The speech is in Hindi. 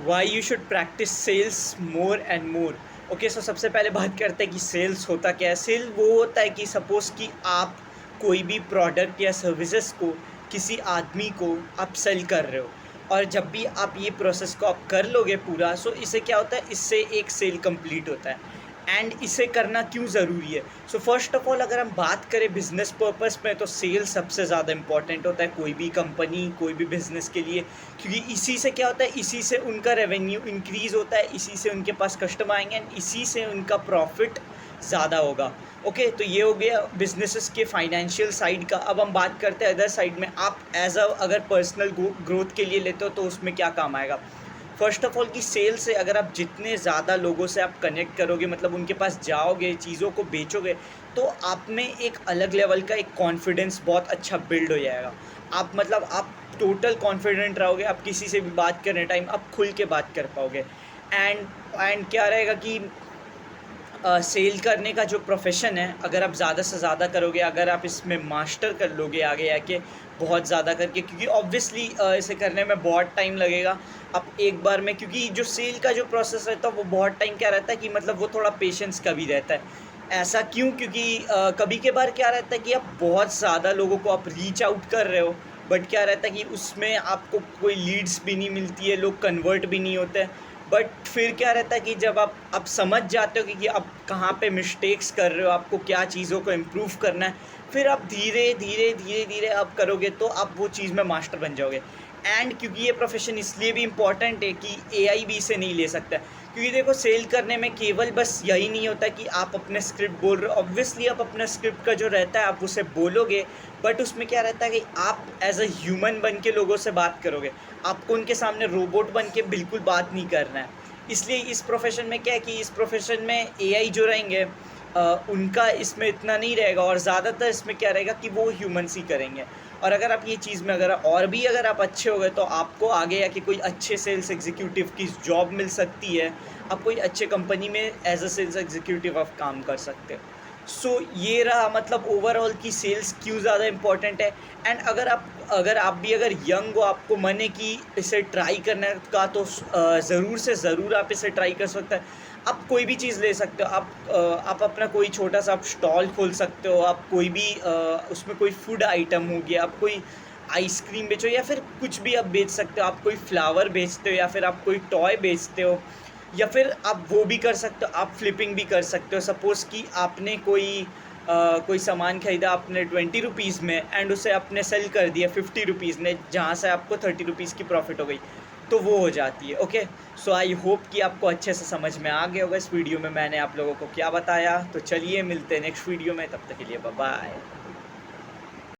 Y you should practise sales more and more. Okay, so सबसे पहले बात करते हैं कि सेल्स होता क्या है। सेल वो होता है कि सपोज़ कि आप कोई भी प्रोडक्ट या सर्विसेज को किसी आदमी को आप सेल कर रहे हो, और जब भी आप ये प्रोसेस को आप कर लोगे पूरा, सो इससे क्या होता है, इससे एक सेल कंप्लीट होता है। एंड इसे करना क्यों ज़रूरी है? सो फर्स्ट ऑफ ऑल अगर हम बात करें बिज़नेस पर्पस में, तो सेल सबसे ज़्यादा इंपॉर्टेंट होता है कोई भी कंपनी, कोई भी बिज़नेस के लिए, क्योंकि इसी से क्या होता है, इसी से उनका रेवेन्यू इंक्रीज़ होता है, इसी से उनके पास कस्टमर आएंगे एंड इसी से उनका प्रॉफिट ज़्यादा होगा। ओके, तो ये हो गया बिजनेसेस के फाइनेंशियल साइड का। अब हम बात करते हैं अदर साइड में, आप एज अ अगर पर्सनल ग्रोथ के लिए लेते हो तो उसमें क्या काम आएगा। फर्स्ट ऑफ ऑल कि सेल से अगर आप जितने ज़्यादा लोगों से आप कनेक्ट करोगे, मतलब उनके पास जाओगे, चीज़ों को बेचोगे, तो आप में एक अलग लेवल का एक कॉन्फिडेंस बहुत अच्छा बिल्ड हो जाएगा। आप मतलब आप टोटल कॉन्फिडेंट रहोगे, आप किसी से भी बात करने टाइम आप खुल के बात कर पाओगे। एंड एंड क्या रहेगा कि सेल करने का जो प्रोफेशन है, अगर आप ज़्यादा से ज़्यादा करोगे, अगर आप इसमें मास्टर कर लोगे आगे आके बहुत ज़्यादा करके, क्योंकि ऑब्वियसली इसे करने में बहुत टाइम लगेगा। आप एक बार में, क्योंकि जो सेल का जो प्रोसेस रहता है वो बहुत टाइम क्या रहता है कि मतलब वो थोड़ा पेशेंस का भी रहता है। ऐसा क्यों? क्योंकि कभी के बार क्या रहता है कि आप बहुत ज़्यादा लोगों को आप रीच आउट कर रहे हो, बट क्या रहता है कि उसमें आपको कोई लीड्स भी नहीं मिलती है, लोग कन्वर्ट भी नहीं होते हैं। बट फिर क्या रहता है कि जब आप समझ जाते हो कि आप कहाँ पे मिस्टेक्स कर रहे हो, आपको क्या चीज़ों को इम्प्रूव करना है, फिर आप धीरे धीरे धीरे धीरे आप करोगे तो आप वो चीज़ में मास्टर बन जाओगे। एंड क्योंकि ये प्रोफेशन इसलिए भी इम्पॉर्टेंट है कि एआई भी इसे नहीं ले सकता, क्योंकि देखो सेल करने में केवल बस यही नहीं होता कि आप अपने स्क्रिप्ट बोल रहे हो। ऑब्वियसली आप अपने स्क्रिप्ट का जो रहता है आप उसे बोलोगे, बट उसमें क्या रहता है कि आप एज अ ह्यूमन बन के लोगों से बात करोगे। आपको उनके सामने रोबोट बन के बिल्कुल बात नहीं करना है। इसलिए इस प्रोफेशन में क्या है कि इस प्रोफेशन में एआई जो रहेंगे, उनका इसमें इतना नहीं रहेगा, और ज़्यादातर इसमें क्या रहेगा कि वो ह्यूमन्स ही करेंगे। और अगर आप ये चीज़ में अगर आप अच्छे हो गए, तो आपको आगे आके कोई अच्छे सेल्स एग्जीक्यूटिव की जॉब मिल सकती है। आप कोई अच्छे कंपनी में एज अ सेल्स एग्जीक्यूटिव आप काम कर सकते हो। सो ये रहा मतलब ओवरऑल की सेल्स क्यों ज़्यादा इम्पोर्टेंट है। एंड अगर आप भी अगर यंग हो, आपको मन है कि इसे ट्राई करने का, तो ज़रूर से ज़रूर आप इसे ट्राई कर सकते हैं। आप कोई भी चीज़ ले सकते हो, आप अपना कोई छोटा सा आप स्टॉल खोल सकते हो, आप कोई भी उसमें कोई फूड आइटम हो गया, आप कोई आइसक्रीम बेचो, या फिर कुछ भी आप बेच सकते हो। आप कोई फ्लावर बेचते हो, या फिर आप कोई टॉय बेचते हो, या फिर आप वो भी कर सकते हो, आप फ्लिपिंग भी कर सकते हो। सपोज़ कि आपने कोई सामान खरीदा आपने 20 रुपीज़ में, एंड उसे आपने सेल कर दिया 50 रुपीज़ में, जहाँ से आपको 30 रुपीज़ की प्रॉफिट हो गई, तो वो हो जाती है। ओके, सो आई होप कि आपको अच्छे से समझ में आ गया होगा इस वीडियो में मैंने आप लोगों को क्या बताया। तो चलिए मिलते हैं नेक्स्ट वीडियो में, तब तक के लिए बाय बाय।